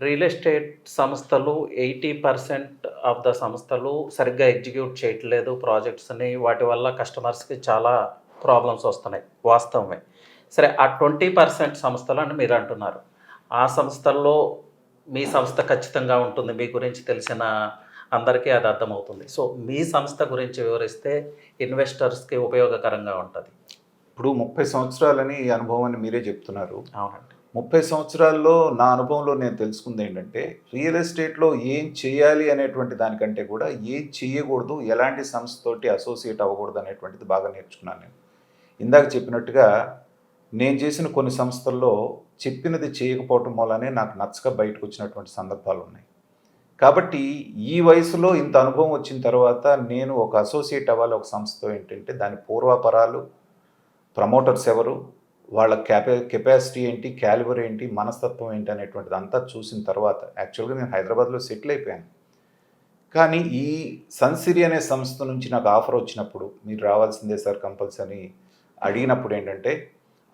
Real estate సంస్థలు 80% of the సంస్థలు సరిగ్గా ఎగ్జిక్యూట్ చేయట్లేదు ప్రాజెక్ట్స్‌ని. వాటి వల్ల కస్టమర్స్‌కి చాలా ప్రాబ్లమ్స్ వస్తున్నాయి. వాస్తవమే. సరే ఆ 20% సంస్థలు అని మీరంటున్నారు. ఆ సంస్థల్లో మీ సంస్థ ఖచ్చితంగా ఉంటుంది. మీ గురించి తెలిసిన అందరికీ అది అర్థమవుతుంది. సో, మీ సంస్థ గురించి వివరిస్తే ఇన్వెస్టర్స్‌కి ఉపయోగకరంగా ఉంటది. ఇప్పుడు 30 సంవత్సరాలని ఈ అనుభవాన్ని మీరే చెప్తున్నారు. అవునండి. 30 సంవత్సరాల్లో నా అనుభవంలో నేను తెలుసుకుందేంటంటే, రియల్ ఎస్టేట్‌లో ఏం చేయాలి అనేటువంటి దానికంటే కూడా, ఏం చేయకూడదు, ఎలాంటి సంస్థతోటి అసోసియేట్ అవ్వకూడదు అనేటువంటిది బాగా నేర్చుకున్నాను నేను. ఇందాక చెప్పినట్టుగా, నేను చేసిన కొన్ని సంస్థల్లో చెప్పినది చేయకపోవటం మూలనే నాకు నచ్చక బయటకొచ్చినటువంటి సందర్భాలున్నాయి. కాబట్టి ఈ వయసులో ఇంత అనుభవం వచ్చిన తర్వాత నేను ఒక అసోసియేట్ అవ్వాలి ఒక సంస్థతో ఏంటంటే, దాని పూర్వాపరాలు, ప్రమోటర్స్ ఎవరు, వాళ్ళ కెపాసిటీ ఏంటి, క్యాలిబర్ ఏంటి, మనస్తత్వం ఏంటి అనేటువంటిది అంతా చూసిన తర్వాత యాక్చువల్గా నేను హైదరాబాద్లో సెటిల్ అయిపోయాను. కానీ ఈ సన్సిరి అనే సంస్థ నుంచి నాకు ఆఫర్ వచ్చినప్పుడు మీరు రావాల్సిందే సార్ కంపల్సరీ అడిగినప్పుడు ఏంటంటే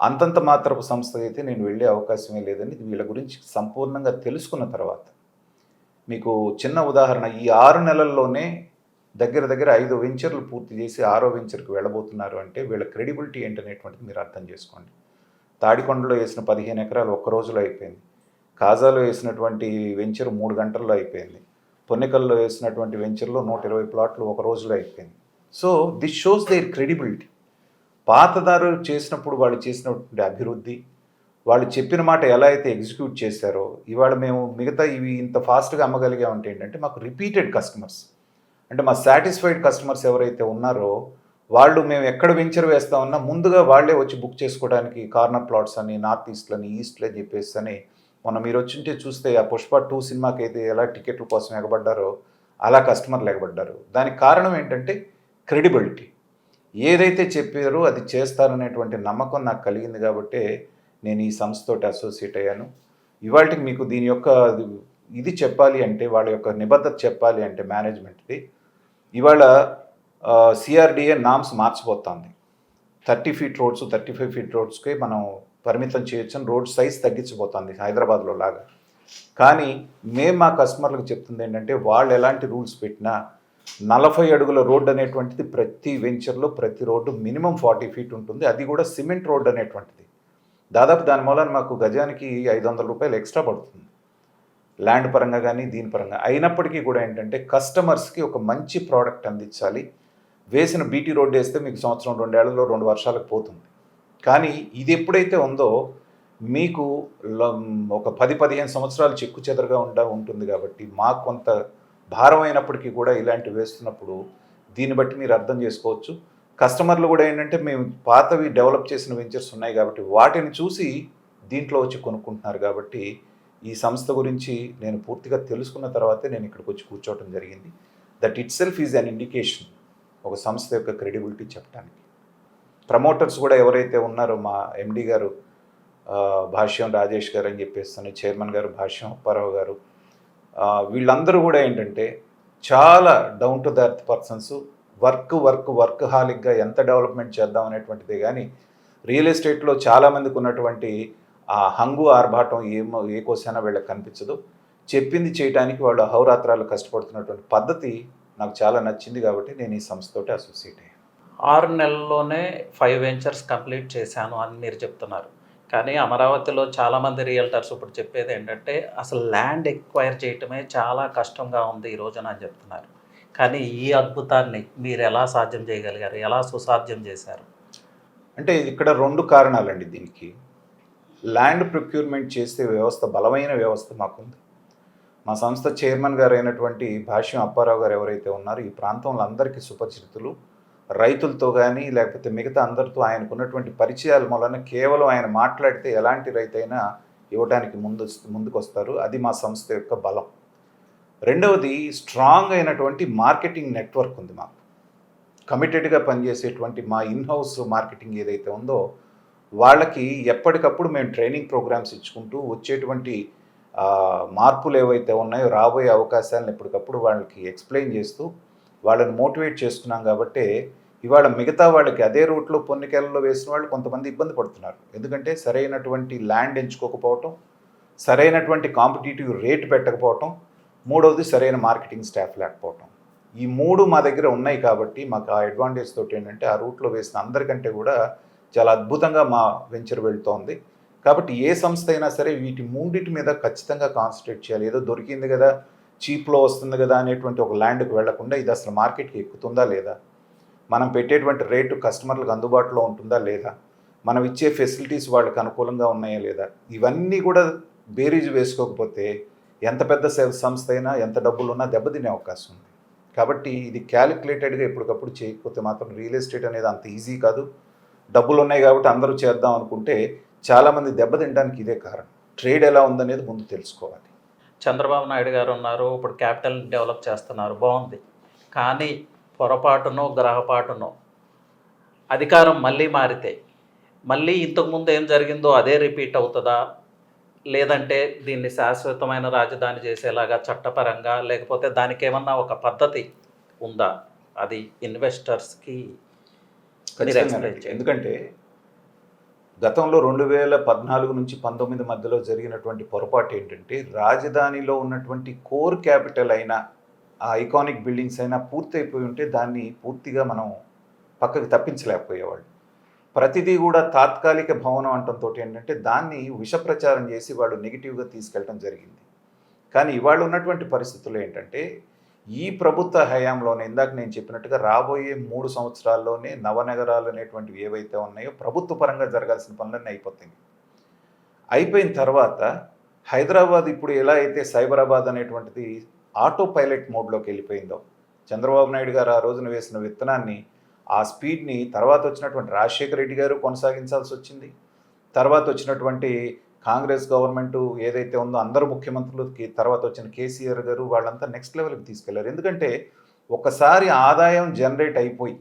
అంతంత మాత్రపు సంస్థ అయితే నేను వెళ్ళే అవకాశమే లేదని వీళ్ళ గురించి సంపూర్ణంగా తెలుసుకున్న తర్వాత మీకు చిన్న ఉదాహరణ ఈ 6 నెలల్లోనే దగ్గర దగ్గర 5 వెంచర్లు పూర్తి చేసి 6వ వెంచర్కి వెళ్ళబోతున్నారు అంటే వీళ్ళ క్రెడిబిలిటీ ఏంటనేటువంటిది మీరు అర్థం చేసుకోండి. తాడికొండలో వేసిన 15 ఎకరాలు ఒక్క రోజులో అయిపోయింది. కాజాలో వేసినటువంటి వెంచర్ 3 గంటల్లో అయిపోయింది. పొన్నెకల్లో వేసినటువంటి వెంచర్లో 120 ప్లాట్లు ఒక రోజులో అయిపోయింది. So this shows their credibility. పాతదారులు చేసినప్పుడు వాళ్ళు చేసినటువంటి అభివృద్ధి, వాళ్ళు చెప్పిన మాట ఎలా అయితే ఎగ్జిక్యూట్ చేశారో ఇవాళ మేము మిగతా ఇవి ఇంత ఫాస్ట్గా అమ్మగలిగామంటే ఏంటంటే మాకు రిపీటెడ్ కస్టమర్స్, అంటే మా సాటిస్ఫైడ్ కస్టమర్స్ ఎవరైతే ఉన్నారో వాళ్ళు మేము ఎక్కడ వెంచర్ వేస్తామన్నా ముందుగా వాళ్ళే వచ్చి బుక్ చేసుకోవడానికి కార్నర్ ప్లాట్స్ అని, నార్త్ ఈస్ట్లని, ఈస్ట్లో చెప్పేసి అని మొన్న మీరు వచ్చింటే చూస్తే ఆ పుష్ప 2 సినిమాకి అయితే ఎలా టికెట్ల కోసం ఎగబడ్డారో అలా కస్టమర్లు ఎగబడ్డారు. దానికి కారణం ఏంటంటే క్రెడిబిలిటీ. ఏదైతే చెప్పారో అది చేస్తారనేటువంటి నమ్మకం నాకు కలిగింది కాబట్టే నేను ఈ సంస్థతోటి అసోసియేట్ అయ్యాను. ఇవాళకి మీకు దీని యొక్క ఇది చెప్పాలి అంటే వాళ్ళ యొక్క నిబద్ధత చెప్పాలి అంటే మేనేజ్మెంట్ది ఇవాళ సిఆర్డిఏ నామ్స్ మార్చిపోతుంది. 30 ఫీట్ రోడ్స్ 35 ఫీట్ రోడ్స్కి మనం పరిమితం చేయొచ్చని రోడ్ సైజ్ తగ్గించిపోతుంది హైదరాబాద్లో లాగా. కానీ మేము మా కస్టమర్లకు చెప్తుంది ఏంటంటే వాళ్ళు ఎలాంటి రూల్స్ పెట్టినా 40 అడుగుల రోడ్డు అనేటువంటిది ప్రతి వెంచర్లో ప్రతి రోడ్డు మినిమం 40 ఫీట్ ఉంటుంది. అది కూడా సిమెంట్ రోడ్ అనేటువంటిది. దాదాపు దాని మూలన మాకు గజానికి 500 రూపాయలు ఎక్స్ట్రా పడుతుంది, ల్యాండ్ పరంగా కానీ దీని పరంగా. అయినప్పటికీ కూడా ఏంటంటే కస్టమర్స్కి ఒక మంచి ప్రోడక్ట్ అందించాలి. వేసిన బీటీ రోడ్డు వేస్తే మీకు సంవత్సరం 2 ఏళ్లలో 2 వర్షాలకు పోతుంది. కానీ ఇది ఎప్పుడైతే ఉందో మీకు ఒక 10-15 సంవత్సరాలు చెక్కు చెదరగా ఉంటుంది కాబట్టి మాకు కొంత భారం అయినప్పటికీ కూడా ఇలాంటివి వేస్తున్నప్పుడు దీన్ని బట్టి మీరు అర్థం చేసుకోవచ్చు. కస్టమర్లు కూడా ఏంటంటే మేము పాతవి డెవలప్ చేసిన వెంచర్స్ ఉన్నాయి కాబట్టి వాటిని చూసి దీంట్లో వచ్చి కొనుక్కుంటున్నారు. కాబట్టి ఈ సంస్థ గురించి నేను పూర్తిగా తెలుసుకున్న తర్వాతే నేను ఇక్కడికి వచ్చి కూర్చోవడం జరిగింది. That it self is an indication ఒక సంస్థ యొక్క క్రెడిబిలిటీ చెప్పడానికి. ప్రమోటర్స్ కూడా ఎవరైతే ఉన్నారో మా ఎండి గారు భాష్యం రాజేష్ గారు అని చెప్పేస్తాను, చైర్మన్ గారు భాష్యం అప్పారావు గారు, వీళ్ళందరూ కూడా ఏంటంటే చాలా down to the earth persons. వర్క్ హాలిక్గా ఎంత డెవలప్మెంట్ చేద్దాం అనేటువంటిదే కానీ రియల్ ఎస్టేట్లో చాలామందికి ఉన్నటువంటి ఆ హంగు ఆర్భాటం ఏ కోసైనా వీళ్ళకి కనిపించదు. చెప్పింది చేయడానికి వాళ్ళు అహోరాత్రాలు కష్టపడుతున్నటువంటి పద్ధతి నాకు చాలా నచ్చింది కాబట్టి నేను ఈ సంస్థతోటి అసోసియేట్ అయ్యాను. 6 నెలల్లోనే 5 వెంచర్స్ కంప్లీట్ చేశాను అని మీరు చెప్తున్నారు. కానీ అమరావతిలో చాలామంది రియల్టర్స్ ఇప్పుడు చెప్పేది ఏంటంటే, అసలు ల్యాండ్ ఎక్వైర్ చేయటమే చాలా కష్టంగా ఉంది ఈ రోజున అని చెప్తున్నారు. కానీ ఈ అద్భుతాన్ని మీరు ఎలా సాధ్యం చేయగలిగారు? ఎలా సుసాధ్యం చేశారు? అంటే ఇక్కడ 2 కారణాలండి దీనికి. ల్యాండ్ ప్రొక్యూర్మెంట్ చేసే వ్యవస్థ, బలమైన వ్యవస్థ మాకుంది. మా సంస్థ చైర్మన్ గారు అయినటువంటి భాష్యం అప్పారావు గారు ఎవరైతే ఉన్నారో ఈ ప్రాంతంలో అందరికీ సుపరిచితులు. రైతులతో కానీ లేకపోతే మిగతా అందరితో ఆయనకున్నటువంటి పరిచయాల మూలన కేవలం ఆయన మాట్లాడితే ఎలాంటి రైతైనా ఇవ్వడానికి ముందుకు వస్తారు. అది మా సంస్థ యొక్క బలం. రెండవది స్ట్రాంగ్ అయినటువంటి మార్కెటింగ్ నెట్వర్క్ ఉంది మాకు. కమిటెడ్గా పనిచేసేటువంటి మా ఇన్హౌస్ మార్కెటింగ్ ఏదైతే ఉందో వాళ్ళకి ఎప్పటికప్పుడు మేము ట్రైనింగ్ ప్రోగ్రామ్స్ ఇచ్చుకుంటూ వచ్చేటువంటి మార్పులు ఏవైతే ఉన్నాయో రాబోయే అవకాశాలను ఎప్పటికప్పుడు వాళ్ళకి ఎక్స్ప్లెయిన్ చేస్తూ వాళ్ళని మోటివేట్ చేస్తున్నాం. కాబట్టి ఇవాళ మిగతా వాళ్ళకి అదే రూట్లో పొన్నికెలలో వేసిన వాళ్ళు కొంతమంది ఇబ్బంది పడుతున్నారు. ఎందుకంటే సరైనటువంటి ల్యాండ్ ఎంచుకోకపోవటం, సరైనటువంటి కాంపిటేటివ్ రేట్ పెట్టకపోవటం, మూడవది సరైన మార్కెటింగ్ స్టాఫ్ లేకపోవటం. ఈ 3 మా దగ్గర ఉన్నాయి కాబట్టి మాకు ఆ అడ్వాంటేజ్ తోటి ఏంటంటే ఆ రూట్లో వేసిన అందరికంటే కూడా చాలా అద్భుతంగా మా వెంచర్ వెళ్తోంది. కాబట్టి ఏ సంస్థ అయినా సరే వీటి మూడిటి మీద ఖచ్చితంగా కాన్సన్ట్రేట్ చేయాలి. ఏదో దొరికింది కదా, చీప్లో వస్తుంది కదా అనేటువంటి ఒక ల్యాండ్కి వెళ్లకుండా ఇది అసలు మార్కెట్కి ఎక్కుతుందా లేదా, మనం పెట్టేటువంటి రేటు కస్టమర్లకు అందుబాటులో ఉంటుందా లేదా, మనం ఇచ్చే ఫెసిలిటీస్ వాళ్ళకి అనుకూలంగా ఉన్నాయా లేదా, ఇవన్నీ కూడా బేరీజు వేసుకోకపోతే ఎంత పెద్ద సంస్థ అయినా ఎంత డబ్బులున్నా దెబ్బతినే అవకాశం ఉంది. కాబట్టి ఇది క్యాలిక్యులేటెడ్గా ఎప్పటికప్పుడు చేయకపోతే మాత్రం రియల్ ఎస్టేట్ అనేది అంత ఈజీ కాదు. డబ్బులు ఉన్నాయి కాబట్టి అందరూ చేద్దాం అనుకుంటే చాలామంది దెబ్బతినడానికి ఇదే కారణం. ట్రేడ్ ఎలా ఉందనేది ముందు తెలుసుకోవాలి. చంద్రబాబు నాయుడు గారు ఉన్నారు, ఇప్పుడు క్యాపిటల్ డెవలప్ చేస్తున్నారు, బాగుంది. కానీ పొరపాటునో గ్రహపాటునో అధికారం మళ్ళీ మారితే మళ్ళీ ఇంతకుముందు ఏం జరిగిందో అదే రిపీట్ అవుతుందా, లేదంటే దీన్ని శాశ్వతమైన రాజధాని చేసేలాగా చట్టపరంగా, లేకపోతే దానికి ఏమన్నా ఒక పద్ధతి ఉందా? అది ఇన్వెస్టర్స్కి ఎందుకంటే గతంలో 2014 నుంచి 19 మధ్యలో జరిగినటువంటి పొరపాటు ఏంటంటే రాజధానిలో ఉన్నటువంటి కోర్ క్యాపిటల్ అయిన ఆ ఐకానిక్ బిల్డింగ్స్ అయినా పూర్తయిపోయి ఉంటే దాన్ని పూర్తిగా మనం పక్కకి తప్పించలేకపోయేవాళ్ళు. ప్రతిదీ కూడా తాత్కాలిక భవనం అంటంతో ఏంటంటే దాన్ని విషప్రచారం చేసి వాళ్ళు నెగిటివ్గా తీసుకెళ్ళడం జరిగింది. కానీ ఇవాళ ఉన్నటువంటి పరిస్థితులు ఏంటంటే ఈ ప్రభుత్వ హయాంలోనే ఇందాక నేను చెప్పినట్టుగా రాబోయే 3 సంవత్సరాల్లోనే నవనగరాలు అనేటువంటివి ఏవైతే ఉన్నాయో ప్రభుత్వ పరంగా జరగాల్సిన పనులన్నీ అయిపోతాయి. అయిపోయిన తర్వాత హైదరాబాద్ ఇప్పుడు ఎలా అయితే సైబరాబాద్ అనేటువంటిది ఆటో పైలట్ మోడ్లోకి వెళ్ళిపోయిందో, చంద్రబాబు నాయుడు గారు ఆ రోజున వేసిన విత్తనాన్ని ఆ స్పీడ్ని తర్వాత వచ్చినటువంటి రాజశేఖర రెడ్డి గారు కొనసాగించాల్సి వచ్చింది. తర్వాత వచ్చినటువంటి కాంగ్రెస్ గవర్నమెంటు ఏదైతే ఉందో అందరూ ముఖ్యమంత్రులకి తర్వాత వచ్చిన కేసీఆర్ గారు వాళ్ళంతా నెక్స్ట్ లెవెల్కి తీసుకెళ్లారు. ఎందుకంటే ఒకసారి ఆదాయం జనరేట్ అయిపోయి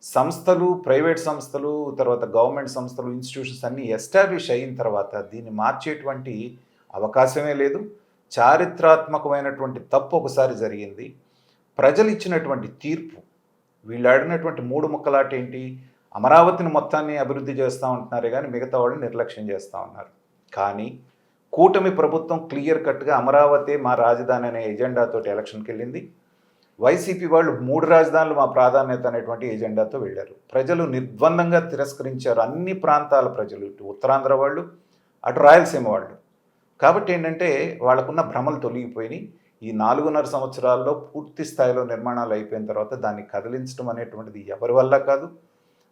సంస్థలు, ప్రైవేట్ సంస్థలు, తర్వాత గవర్నమెంట్ సంస్థలు, ఇన్స్టిట్యూషన్స్ అన్నీ ఎస్టాబ్లిష్ అయిన తర్వాత దీన్ని మార్చేటువంటి అవకాశమే లేదు. చారిత్రాత్మకమైనటువంటి తప్పు ఒకసారి జరిగింది. ప్రజలు ఇచ్చినటువంటి తీర్పు, వీళ్ళు ఆడినటువంటి 3 ముక్కలాట ఏంటి, అమరావతిని మొత్తాన్ని అభివృద్ధి చేస్తూ ఉంటున్నారే కానీ మిగతా వాళ్ళు నిర్లక్ష్యం చేస్తూ ఉన్నారు. కానీ కూటమి ప్రభుత్వం క్లియర్ కట్గా అమరావతి మా రాజధాని అనే ఎజెండాతో ఎలక్షన్కి వెళ్ళింది. వైసీపీ వాళ్ళు 3 రాజధానులు మా ప్రాధాన్యత అనేటువంటి ఎజెండాతో వెళ్ళారు. ప్రజలు నిర్ద్వందంగా తిరస్కరించారు, అన్ని ప్రాంతాల ప్రజలు, ఇటు ఉత్తరాంధ్ర వాళ్ళు, అటు రాయలసీమ వాళ్ళు. కాబట్టి ఏంటంటే వాళ్ళకున్న భ్రమలు తొలగిపోయినాయి. ఈ 4.5 సంవత్సరాల్లో పూర్తి స్థాయిలో నిర్మాణాలు అయిపోయిన తర్వాత దాన్ని కదిలించడం అనేటువంటిది ఎవరి వల్ల కాదు.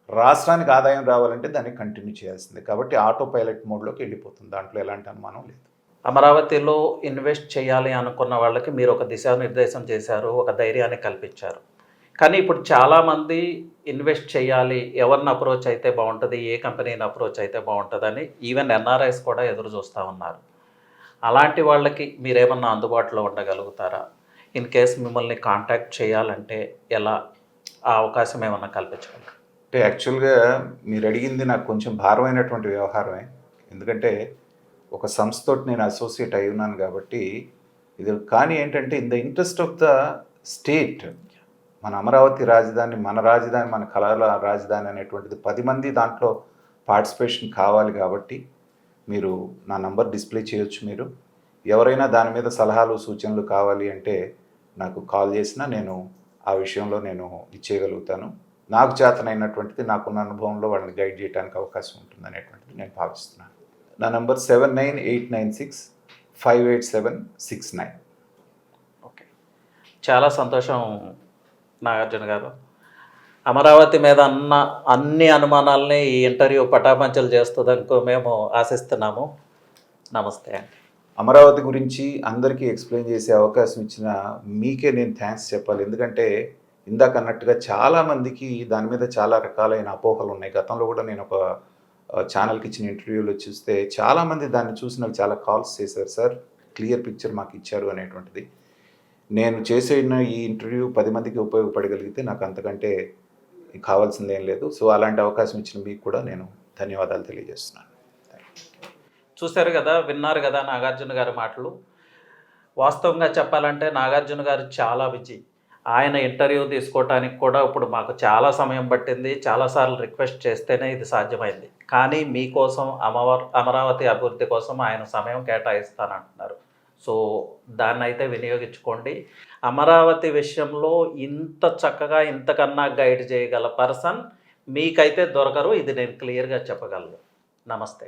రాష్ట్రానికి ఆదాయం రావాలంటే దాన్ని కంటిన్యూ చేయాల్సిందే. కాబట్టి ఆటో పైలట్ మోడ్లోకి వెళ్ళిపోతుంది, దాంట్లో ఎలాంటి అనుమానం లేదు. అమరావతిలో ఇన్వెస్ట్ చేయాలి అనుకున్న వాళ్ళకి మీరు ఒక దిశానిర్దేశం చేశారు, ఒక ధైర్యాన్ని కల్పించారు. కానీ ఇప్పుడు చాలామంది ఇన్వెస్ట్ చేయాలి, ఎవరిని అప్రోచ్ అయితే బాగుంటుంది, ఏ కంపెనీని అప్రోచ్ అయితే బాగుంటుందని ఈవెన్ ఎన్ఆర్ఐస్ కూడా ఎదురు చూస్తూ ఉన్నారు. అలాంటి వాళ్ళకి మీరేమన్నా అందుబాటులో ఉండగలుగుతారా? ఇన్ కేస్ మిమ్మల్ని కాంటాక్ట్ చేయాలంటే ఎలా, ఆ అవకాశం ఏమన్నా కల్పించగలరు? అంటే యాక్చువల్గా మీరు అడిగింది నాకు కొంచెం భారమైనటువంటి వ్యవహారమే. ఎందుకంటే ఒక సంస్థతోటి నేను అసోసియేట్ అయి ఉన్నాను కాబట్టి ఇది. కానీ ఏంటంటే in the interest of the state, మన అమరావతి రాజధాని, మన రాజధాని, మన కళల రాజధాని అనేటువంటిది 10 మంది దాంట్లో పార్టిసిపేషన్ కావాలి. కాబట్టి మీరు నా నంబర్ డిస్ప్లే చేయొచ్చు. మీరు ఎవరైనా దాని మీద సలహాలు సూచనలు కావాలి అంటే నాకు కాల్ చేసినా నేను ఆ విషయంలో నేను ఇచ్చేయగలుగుతాను. నాకు చేతనైనటువంటిది, నాకున్న అనుభవంలో వాళ్ళని గైడ్ చేయడానికి అవకాశం ఉంటుంది అనేటువంటిది నేను భావిస్తున్నాను. నా నంబర్ 7989658769. ఓకే, చాలా సంతోషం నాగార్జున గారు. అమరావతి మీద అన్ని అనుమానాలని ఈ ఇంటర్వ్యూ పటాపంచలు చేస్తుందనుకో మేము ఆశిస్తున్నాము. నమస్తే అండి. అమరావతి గురించి అందరికీ ఎక్స్ప్లెయిన్ చేసే అవకాశం ఇచ్చిన మీకే నేను థ్యాంక్స్ చెప్పాలి. ఎందుకంటే ఇందాక అన్నట్టుగా చాలామందికి దాని మీద చాలా రకాలైన అపోహలు ఉన్నాయి. గతంలో కూడా నేను ఒక ఛానల్కి ఇచ్చిన ఇంటర్వ్యూలో చూస్తే చాలామంది దాన్ని చూసి నాకు చాలా కాల్స్ చేశారు, సార్ క్లియర్ పిక్చర్ మాకు ఇచ్చారు అనేటువంటిది. నేను చేసే ఈ ఇంటర్వ్యూ 10 మందికి ఉపయోగపడగలిగితే నాకు అంతకంటే కావాల్సిందేం లేదు. సో అలాంటి అవకాశం ఇచ్చిన మీకు కూడా నేను ధన్యవాదాలు తెలియజేస్తున్నాను. చూశారు కదా, విన్నారు కదా నాగార్జున గారి మాటలు. వాస్తవంగా చెప్పాలంటే నాగార్జున గారు చాలా బిజీ. ఆయన ఇంటర్వ్యూ తీసుకోవటానికి కూడా ఇప్పుడు మాకు చాలా సమయం పట్టింది. చాలాసార్లు రిక్వెస్ట్ చేస్తేనే ఇది సాధ్యమైంది. కానీ మీకోసం అమరావతి అభివృద్ధి కోసం ఆయన సమయం కేటాయిస్తానంటున్నారు. సో దాన్నైతే వినియోగించుకోండి. అమరావతి విషయంలో ఇంత చక్కగా ఇంతకన్నా గైడ్ చేయగల పర్సన్ మీకైతే దొరకరు. ఇది నేను క్లియర్‌గా చెప్పగలను. నమస్తే.